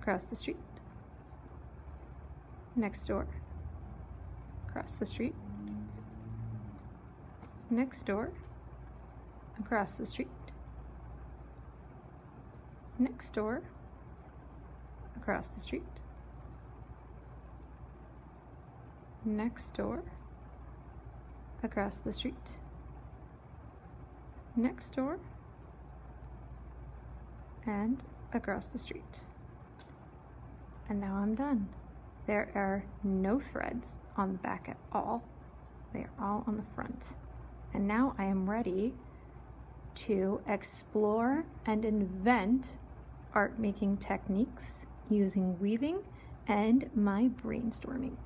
across the street, next door, across the street, next door, across the street, next door, across the street, next door, across the street, next door, and across the street. And now I'm done. There are no threads on the back at all. They are all on the front. And now I am ready to explore and invent art making techniques using weaving and my brainstorming.